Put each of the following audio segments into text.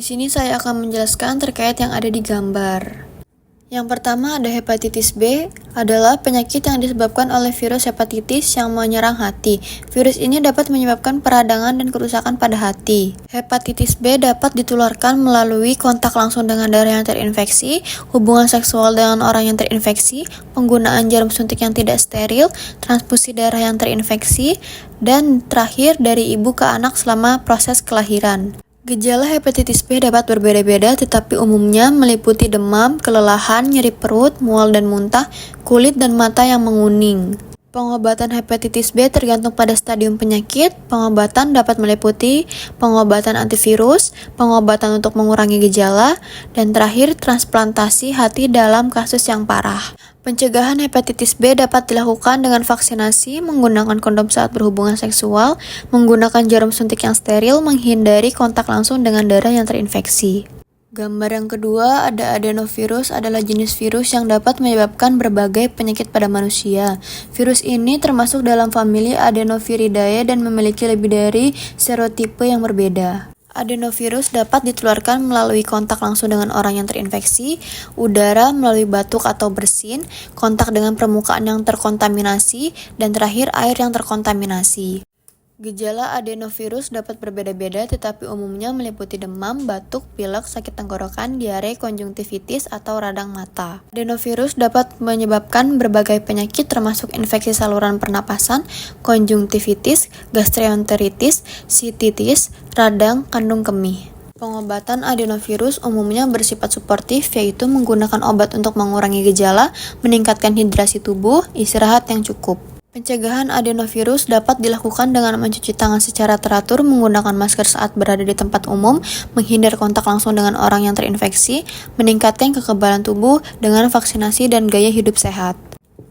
Di sini saya akan menjelaskan terkait yang ada di gambar. Yang pertama ada hepatitis B, adalah penyakit yang disebabkan oleh virus hepatitis yang menyerang hati. Virus ini dapat menyebabkan peradangan dan kerusakan pada hati. Hepatitis B dapat ditularkan melalui kontak langsung dengan darah yang terinfeksi, hubungan seksual dengan orang yang terinfeksi, penggunaan jarum suntik yang tidak steril, transfusi darah yang terinfeksi, dan terakhir dari ibu ke anak selama proses kelahiran. Gejala hepatitis B dapat berbeda-beda tetapi umumnya meliputi demam, kelelahan, nyeri perut, mual dan muntah, kulit dan mata yang menguning. Pengobatan hepatitis B tergantung pada stadium penyakit. Pengobatan dapat meliputi pengobatan antivirus, pengobatan untuk mengurangi gejala, dan terakhir transplantasi hati dalam kasus yang parah. Pencegahan hepatitis B dapat dilakukan dengan vaksinasi, menggunakan kondom saat berhubungan seksual, menggunakan jarum suntik yang steril, menghindari kontak langsung dengan darah yang terinfeksi. Gambar yang kedua ada adenovirus adalah jenis virus yang dapat menyebabkan berbagai penyakit pada manusia. Virus ini termasuk dalam famili Adenoviridae dan memiliki lebih dari serotipe yang berbeda. Adenovirus dapat ditularkan melalui kontak langsung dengan orang yang terinfeksi, udara melalui batuk atau bersin, kontak dengan permukaan yang terkontaminasi, dan terakhir air yang terkontaminasi. Gejala adenovirus dapat berbeda-beda tetapi umumnya meliputi demam, batuk, pilek, sakit tenggorokan, diare, konjungtivitis, atau radang mata. Adenovirus dapat menyebabkan berbagai penyakit termasuk infeksi saluran pernapasan, konjungtivitis, gastroenteritis, sistitis, radang, kandung kemih. Pengobatan adenovirus umumnya bersifat suportif, yaitu menggunakan obat untuk mengurangi gejala, meningkatkan hidrasi tubuh, istirahat yang cukup. Pencegahan adenovirus dapat dilakukan dengan mencuci tangan secara teratur, menggunakan masker saat berada di tempat umum, menghindar kontak langsung dengan orang yang terinfeksi, meningkatkan kekebalan tubuh dengan vaksinasi dan gaya hidup sehat.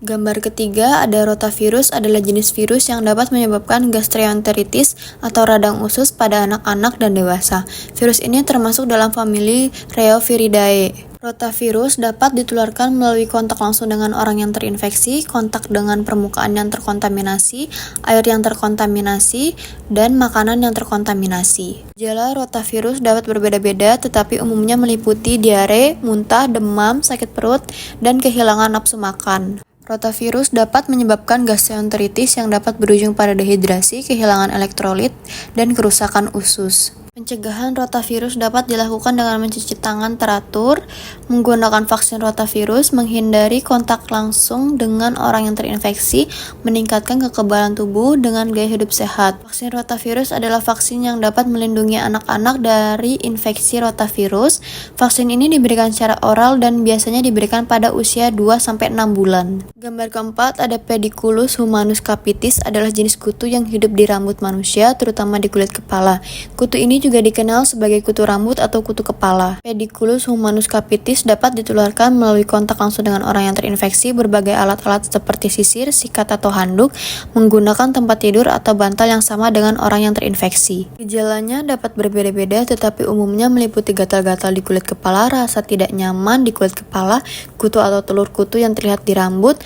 Gambar ketiga ada rotavirus adalah jenis virus yang dapat menyebabkan gastroenteritis atau radang usus pada anak-anak dan dewasa. Virus ini termasuk dalam famili Reoviridae. Rotavirus dapat ditularkan melalui kontak langsung dengan orang yang terinfeksi, kontak dengan permukaan yang terkontaminasi, air yang terkontaminasi, dan makanan yang terkontaminasi. Gejala rotavirus dapat berbeda-beda tetapi umumnya meliputi diare, muntah, demam, sakit perut, dan kehilangan nafsu makan. Rotavirus dapat menyebabkan gastroenteritis yang dapat berujung pada dehidrasi, kehilangan elektrolit, dan kerusakan usus. Pencegahan rotavirus dapat dilakukan dengan mencuci tangan teratur, menggunakan vaksin rotavirus, menghindari kontak langsung dengan orang yang terinfeksi, meningkatkan kekebalan tubuh dengan gaya hidup sehat. Vaksin rotavirus adalah vaksin yang dapat melindungi anak-anak dari infeksi rotavirus. Vaksin ini diberikan secara oral dan biasanya diberikan pada usia 2-6 bulan. Gambar keempat ada Pediculus humanus capitis adalah jenis kutu yang hidup di rambut manusia, terutama di kulit kepala. Kutu ini juga dikenal sebagai kutu rambut atau kutu kepala. Pediculus humanus capitis dapat ditularkan melalui kontak langsung dengan orang yang terinfeksi. Berbagai alat-alat seperti sisir, sikat atau handuk, menggunakan tempat tidur atau bantal yang sama dengan orang yang terinfeksi. Gejalanya dapat berbeda-beda tetapi umumnya meliputi gatal-gatal di kulit kepala, rasa tidak nyaman di kulit kepala, kutu atau telur kutu yang terlihat di rambut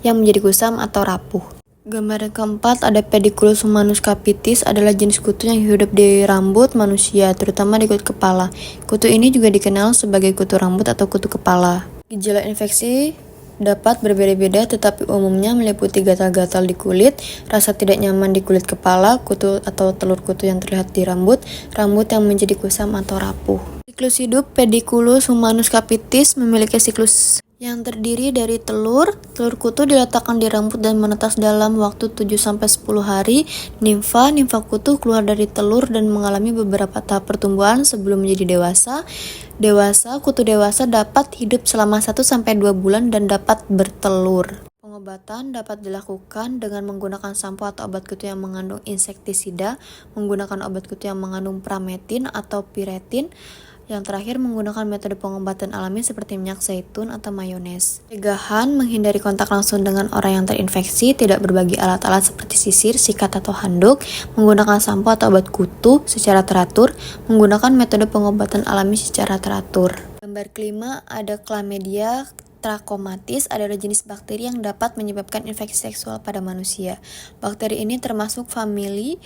yang menjadi kusam atau rapuh. Gambar keempat ada Pediculus humanus capitis adalah jenis kutu yang hidup di rambut manusia, terutama di kulit kepala. Kutu ini juga dikenal sebagai kutu rambut atau kutu kepala. Gejala infeksi dapat berbeda-beda tetapi umumnya meliputi gatal-gatal di kulit, rasa tidak nyaman di kulit kepala, kutu atau telur kutu yang terlihat di rambut yang menjadi kusam atau rapuh. Siklus hidup Pediculus humanus capitis memiliki siklus yang terdiri dari telur kutu diletakkan di rambut dan menetas dalam waktu 7-10 hari. Nimfa kutu keluar dari telur dan mengalami beberapa tahap pertumbuhan sebelum menjadi dewasa. Kutu dewasa dapat hidup selama 1-2 bulan dan dapat bertelur. Pengobatan dapat dilakukan dengan menggunakan sampo atau obat kutu yang mengandung insektisida, menggunakan obat kutu yang mengandung prametin atau piretin. Yang terakhir menggunakan metode pengobatan alami seperti minyak zaitun atau mayones. Pencegahan menghindari kontak langsung dengan orang yang terinfeksi, tidak berbagi alat-alat seperti sisir, sikat atau handuk, menggunakan sampo atau obat kutu secara teratur, menggunakan metode pengobatan alami secara teratur. Gambar kelima ada Chlamydia trachomatis adalah jenis bakteri yang dapat menyebabkan infeksi seksual pada manusia. Bakteri ini termasuk famili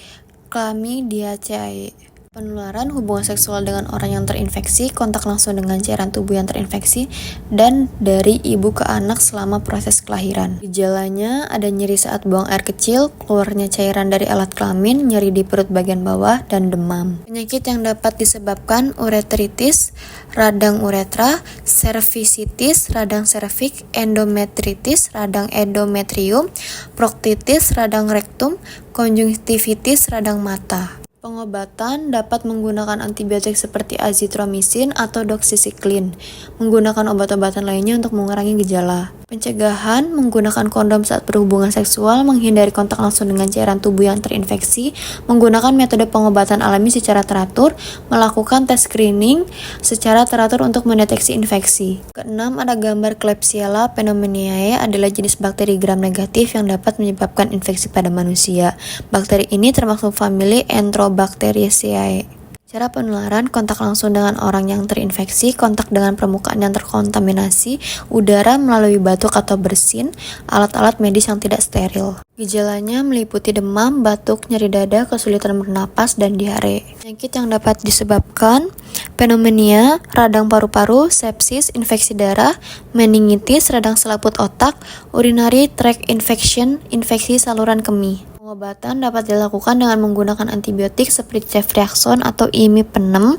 Chlamydiaceae. Penularan hubungan seksual dengan orang yang terinfeksi, kontak langsung dengan cairan tubuh yang terinfeksi, dan dari ibu ke anak selama proses kelahiran. Gejalanya ada nyeri saat buang air kecil, keluarnya cairan dari alat kelamin, nyeri di perut bagian bawah, dan demam. Penyakit yang dapat disebabkan uretritis, radang uretra, cervicitis, radang serviks, endometritis, radang endometrium, proktitis, radang rektum, konjungtivitis, radang mata. Pengobatan dapat menggunakan antibiotik seperti azitromisin atau doxycycline, menggunakan obat-obatan lainnya untuk mengurangi gejala. Pencegahan menggunakan kondom saat berhubungan seksual, menghindari kontak langsung dengan cairan tubuh yang terinfeksi, menggunakan metode pengobatan alami secara teratur, melakukan tes screening secara teratur untuk mendeteksi infeksi. Keenam, ada gambar Klebsiella pneumoniae adalah jenis bakteri gram negatif yang dapat menyebabkan infeksi pada manusia. Bakteri ini termasuk famili Enterobacteriaceae. Cara penularan, kontak langsung dengan orang yang terinfeksi, kontak dengan permukaan yang terkontaminasi, udara melalui batuk atau bersin, alat-alat medis yang tidak steril. Gejalanya meliputi demam, batuk, nyeri dada, kesulitan bernapas, dan diare. Penyakit yang dapat disebabkan pneumonia, radang paru-paru, sepsis, infeksi darah, meningitis, radang selaput otak, urinary tract infection, infeksi saluran kemih. Pengobatan dapat dilakukan dengan menggunakan antibiotik seperti ceftriaxone atau imipenem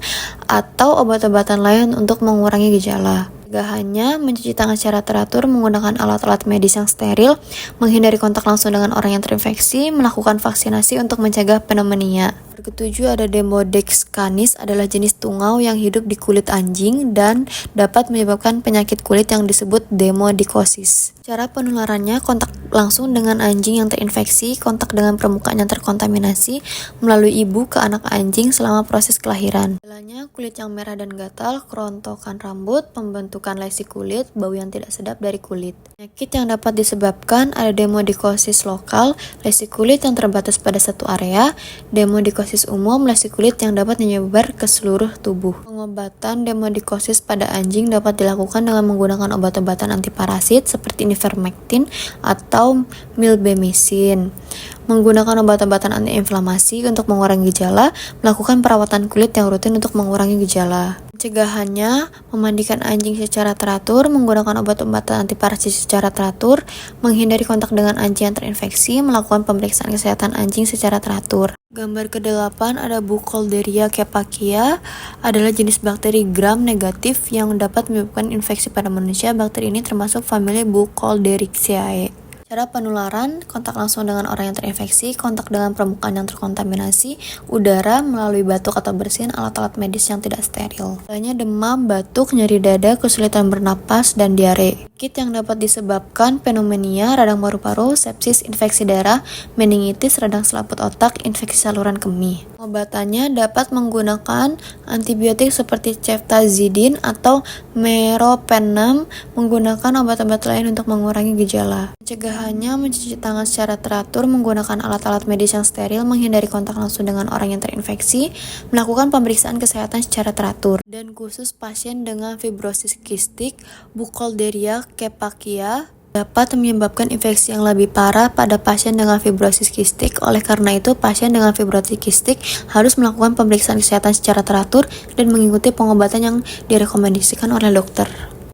atau obat-obatan lain untuk mengurangi gejala. Pencegahannya mencuci tangan secara teratur, menggunakan alat-alat medis yang steril, menghindari kontak langsung dengan orang yang terinfeksi, melakukan vaksinasi untuk mencegah pneumonia. Ketujuh, ada Demodex canis adalah jenis tungau yang hidup di kulit anjing dan dapat menyebabkan penyakit kulit yang disebut demodikosis. Cara penularannya, kontak langsung dengan anjing yang terinfeksi, kontak dengan permukaan yang terkontaminasi, melalui ibu ke anak anjing selama proses kelahiran. Gejalanya kulit yang merah dan gatal, kerontokan rambut, pembentukan lesi kulit, bau yang tidak sedap dari kulit. Penyakit yang dapat disebabkan ada demodikosis lokal, lesi kulit yang terbatas pada satu area, demodikosis umum, lesi kulit yang dapat menyebar ke seluruh tubuh. Pengobatan demodikosis pada anjing dapat dilakukan dengan menggunakan obat-obatan antiparasit seperti ivermectin atau milbemycin, menggunakan obat-obatan antiinflamasi untuk mengurangi gejala, melakukan perawatan kulit yang rutin untuk mengurangi gejala. Pencegahannya, memandikan anjing secara teratur, menggunakan obat-obatan antiparasit secara teratur, menghindari kontak dengan anjing yang terinfeksi, melakukan pemeriksaan kesehatan anjing secara teratur. Gambar ke-8 ada Bucholderia cepacia adalah jenis bakteri gram negatif yang dapat menyebabkan infeksi pada manusia. Bakteri ini termasuk famili Bucholdericiae. Cara penularan, kontak langsung dengan orang yang terinfeksi, kontak dengan permukaan yang terkontaminasi, udara melalui batuk atau bersin, alat-alat medis yang tidak steril. Lainnya demam, batuk, nyeri dada, kesulitan bernapas, dan diare. Penyakit yang dapat disebabkan pneumonia, radang paru-paru, sepsis, infeksi darah, meningitis, radang selaput otak, infeksi saluran kemih. Obatannya dapat menggunakan antibiotik seperti ceftazidin atau meropenem, menggunakan obat-obat lain untuk mengurangi gejala. Pencegahannya mencuci tangan secara teratur, menggunakan alat-alat medis yang steril, menghindari kontak langsung dengan orang yang terinfeksi, melakukan pemeriksaan kesehatan secara teratur. Dan khusus pasien dengan fibrosis kistik, Bucholderia cepacia dapat menyebabkan infeksi yang lebih parah pada pasien dengan fibrosis kistik. Oleh karena itu, pasien dengan fibrosis kistik harus melakukan pemeriksaan kesehatan secara teratur dan mengikuti pengobatan yang direkomendasikan oleh dokter.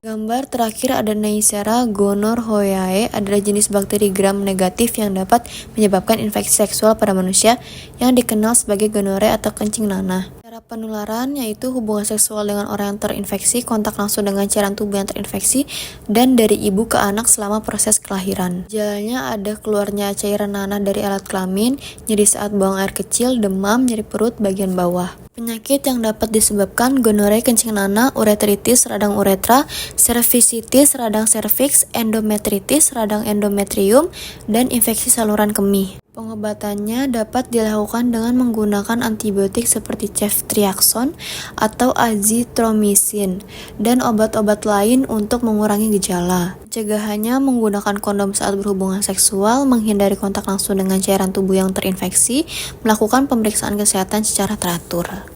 Gambar terakhir ada Neisseria gonorrhoeae adalah jenis bakteri gram negatif yang dapat menyebabkan infeksi seksual pada manusia yang dikenal sebagai gonore atau kencing nanah. Cara penularan yaitu hubungan seksual dengan orang yang terinfeksi, kontak langsung dengan cairan tubuh yang terinfeksi, dan dari ibu ke anak selama proses kelahiran. Gejalanya ada keluarnya cairan nanah dari alat kelamin, nyeri saat buang air kecil, demam, nyeri perut bagian bawah. Penyakit yang dapat disebabkan gonore, kencing nanah, uretritis, radang uretra, cervicitis, radang serviks, endometritis, radang endometrium, dan infeksi saluran kemih. Pengobatannya dapat dilakukan dengan menggunakan antibiotik seperti ceftriaxone atau azitromisin dan obat-obat lain untuk mengurangi gejala. Pencegahannya menggunakan kondom saat berhubungan seksual, menghindari kontak langsung dengan cairan tubuh yang terinfeksi, melakukan pemeriksaan kesehatan secara teratur.